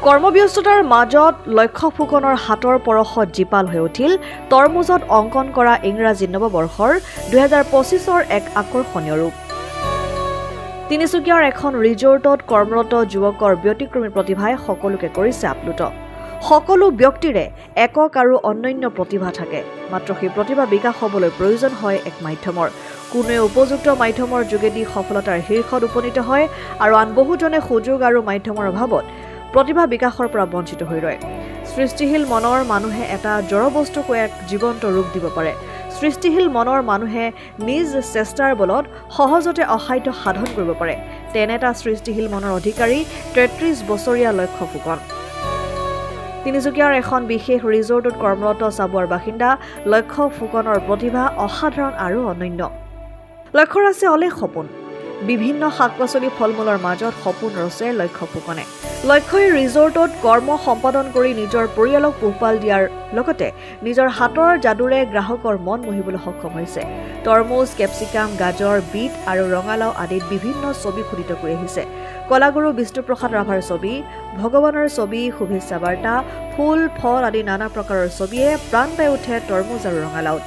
কৰ্মব্যস্ততাৰ মাজত লক্ষ্য ফুকনৰ হাতৰ পৰশত জীপাল হৈ উঠিল তৰমুজত অংকন কৰা ইংৰাজী নৱবৰ্ষৰ 2025ৰ এক আকৰ্ষণীয় ৰূপ। তিনিচুকীয়াৰ এখন ৰিজৰ্টত কৰ্মৰত যুৱকৰ ব্যতিক্ৰমী প্ৰতিভাই সকলোকে কৰিছে আপ্লুত। সকলো ব্যক্তিৰে একক আৰু অনন্য প্ৰতিভা থাকে, মাত্ৰ সেই প্ৰতিভা বিকাশ হ'বলৈ প্ৰয়োজন হয় এক মাধ্যমৰ। কোনোৱে উপযুক্ত মাধ্যমৰ যোগেদি সফলতাৰ শীৰ্ষত উপনীত হয় আৰু আন বহুজনে সুযোগ আৰু মাধ্যমৰ অভাৱত প্ৰতিভা বিকাশৰ পৰা বঞ্চিত হৈ ৰয়। সৃষ্টিশীল মনৰ মানুহে এটা জড়বস্তুক এক জীৱন্ত ৰূপ দিব পাৰে। সৃষ্টিশীল মনৰ মানুহে নিজ চেষ্টাৰ বলত সহজতে অসাধ্য সাধন কৰিব পাৰে। তেনে এটা সৃষ্টিশীল মনৰ অধিকাৰী 33 বছৰীয়া লক্ষ্য ফুকন। তিনিচুকীয়াৰ এখন বিশেষ ৰিজৰ্টত কৰ্মৰত চাবুৱাৰ বাসিন্দা লক্ষ্য ফুকনৰ প্ৰতিভা অসাধাৰণ আৰু অনন্য। লক্ষ্যৰ আছে অলেখ সপোন। বিভিন্ন শাক-পাচলি ফল-মূলৰ মাজত সপোন ৰচে লক্ষ্য ফুকনে। লক্ষ্যই ৰিজৰ্টত কৰ্ম সম্পাদন কৰি নিজৰ পৰিয়ালক পোহপাল দিয়াৰ লগতে নিজৰ হাতৰ যাদুৰে গ্ৰাহকৰ মন মোহিবলৈ সক্ষম হৈছে। তৰমুজ, কেপচিকাম, গাজৰ, বিট আৰু ৰঙালাও আদিত বিভিন্ন ছবি খোদিত কৰি আহিছে। কলাগুৰু বিষ্ণুপ্ৰসাদ ৰাভাৰ ছবি, ভগৱানৰ ছবি, শুভেচ্ছা বাৰ্তা, ফুল, ফল আদি নানা প্ৰকাৰৰ ছবিয়ে প্ৰাণ পাই উঠে তৰমুজ আৰু ৰঙালাওত।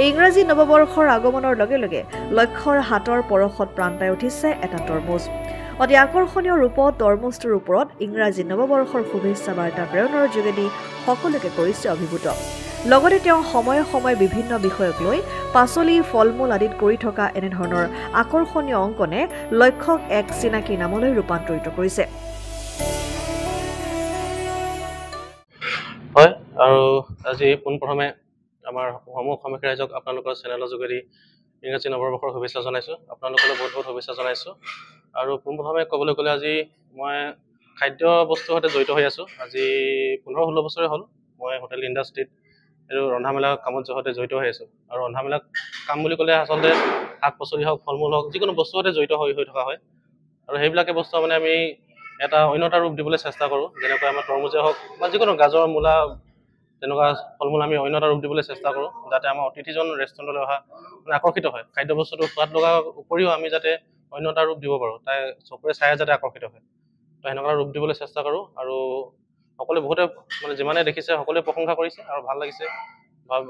ইংৰাজী নৱবৰ্ষৰ আগমনৰ লগে লগে লক্ষ্যৰ হাতৰ পৰশত প্ৰাণ পাই উঠিছে এটা তৰমুজ। অতি আকৰ্ষণীয় ৰূপত তৰমুজটোৰ ওপৰত ইংৰাজী নৱবৰ্ষৰ শুভেচ্ছা বাৰ্তা প্ৰেৰণৰ যোগেদি সকলোকে কৰিছে অভিভূত। লগতে তেওঁ সময়ে সময়ে বিভিন্ন বিষয়ক লৈ পাচলি, ফল-মূল আদিত কৰি থকা এনেধৰণৰ আকৰ্ষণীয় অংকনে লক্ষ্যক এক চিনাকি নামলৈ ৰূপান্তৰিত কৰিছে। হয়, আৰু আজি পোনপ্ৰথমে আমাৰ অসমীয়া ৰাইজক আপোনালোকৰ চেনেলৰ যোগেদি ইংৰাজী নৱবৰ্ষৰ শুভেচ্ছা জনাইছোঁ। আপোনালোকলৈ বহুত বহুত শুভেচ্ছা জনাইছোঁ। আৰু পোনপ্ৰথমে ক'বলৈ গ'লে আজি মই খাদ্য বস্তুৰ সৈতে জড়িত হৈ আছোঁ। আজি 15-16 বছৰে হ'ল মই হোটেল ইণ্ডাষ্ট্ৰীত এইটো ৰন্ধা মেলা কামত সৈতে জড়িত হৈ আছোঁ। আৰু ৰন্ধা মেলা কাম বুলি ক'লে আচলতে শাক-পাচলি হওক, ফল-মূল হওক, যিকোনো বস্তুৰ সৈতে জড়িত হৈ থকা হয়। আৰু সেইবিলাকে বস্তু মানে আমি এটা অন্য এটা ৰূপ দিবলৈ চেষ্টা কৰোঁ। যেনেকৈ আমাৰ তৰমুজে হওক বা যিকোনো গাজৰ, মূলা তেনেকুৱা ফল-মূল আমি অন্য এটা ৰূপ দিবলৈ চেষ্টা কৰোঁ, যাতে আমাৰ অতিথিজন ৰেষ্টুৰেণ্টলৈ অহা মানে আকৰ্ষিত হয়। খাদ্য বস্তুটো সোৱাদ লগাৰ উপৰিও আমি যাতে অন্য এটা ৰূপ দিব পাৰোঁ, তাই চকুৰে চাই যাতে আকৰ্ষিত হয়। তো সেনেকুৱা ৰূপ দিবলৈ চেষ্টা কৰোঁ। আৰু সকলোৱে বহুতে মানে যিমানে দেখিছে সকলোৱে প্ৰশংসা কৰিছে আৰু ভাল লাগিছে।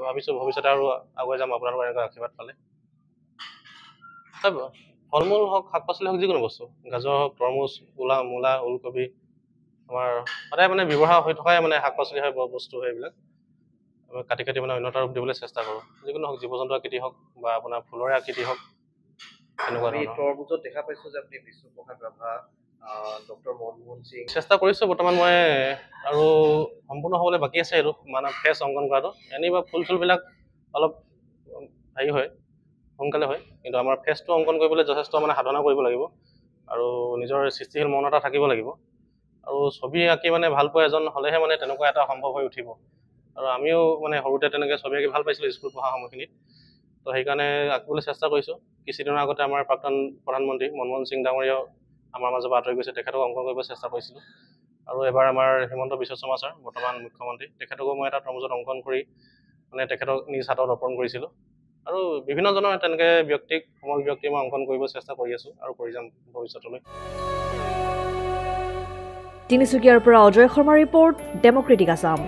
ভাবিছোঁ ভৱিষ্যতে আৰু আগুৱাই যাম আপোনালোকৰ এনেকুৱা আশীৰ্বাদ পালে। ফল-মূল হওক, শাক-পাচলি হওক, যিকোনো বস্তু, গাজৰ হওক, তৰমুজ, মূলা, ওলকবি, আমাৰ সদায় মানে ব্যৱহাৰ হৈ থকাই মানে শাক-পাচলি হয়, বস্তু হয়, এইবিলাক কাটি কাটি মানে অন্য এটা ৰূপ দিবলৈ চেষ্টা কৰোঁ। যিকোনো হওক, জীৱ-জন্তুৰ আকৃতি হওক বা আপোনাৰ ফুলৰে আকৃতি হওক, এনেকুৱা ধৰণৰ। তৰমুজত দেখা পাইছোঁ যে আপুনি বিষ্ণুপ্ৰসাদ ৰাভা, ডক্টৰ মনমোহন সিং চেষ্টা কৰিছোঁ বৰ্তমান মই, আৰু সম্পূৰ্ণ হ'বলৈ বাকী আছে এইটো মানে ফেচ অংকন কৰাটো। এনেই বা ফুল-চুলবিলাক অলপ হেৰি হয়, সোনকালে হয়, কিন্তু আমাৰ ফেচটো অংকন কৰিবলৈ যথেষ্ট মানে সাধনা কৰিব লাগিব আৰু নিজৰ সৃষ্টিশীল মন এটা থাকিব লাগিব। আৰু ছবি আঁকি মানে ভাল পোৱা এজন হ'লেহে মানে তেনেকুৱা এটা সম্ভৱ হৈ উঠিব। আৰু আমিও মানে সৰুতে তেনেকৈ ছবি আঁকি ভাল পাইছিলোঁ স্কুল পঢ়া সময়খিনিত। তো সেইকাৰণে আঁকিবলৈ চেষ্টা কৰিছোঁ। কিছুদিনৰ আগতে আমাৰ প্ৰাক্তন প্ৰধানমন্ত্ৰী মনমোহন সিং ডাঙৰীয়াও আমাৰ মাজৰ পৰা আঁতৰি গৈছে, তেখেতক অংকন কৰিব চেষ্টা কৰিছিলোঁ। আৰু এবাৰ আমাৰ হিমন্ত বিশ্ব শৰ্মা ছাৰ, বৰ্তমান মুখ্যমন্ত্ৰী, তেখেতকো মই এটা তৰমুজত অংকন কৰি মানে তেখেতক নিজ হাতত অৰ্পণ কৰিছিলোঁ। আৰু বিভিন্নজনৰ তেনেকৈ ব্যক্তিক সমল ব্যক্তি মই অংকন কৰিব চেষ্টা কৰি আছোঁ আৰু কৰি যাম ভৱিষ্যতলৈ। তিনিচুকীয়াৰ পৰা অজয় শৰ্মা ৰিপৰ্ট, ডেমক্ৰেটিক আছাম।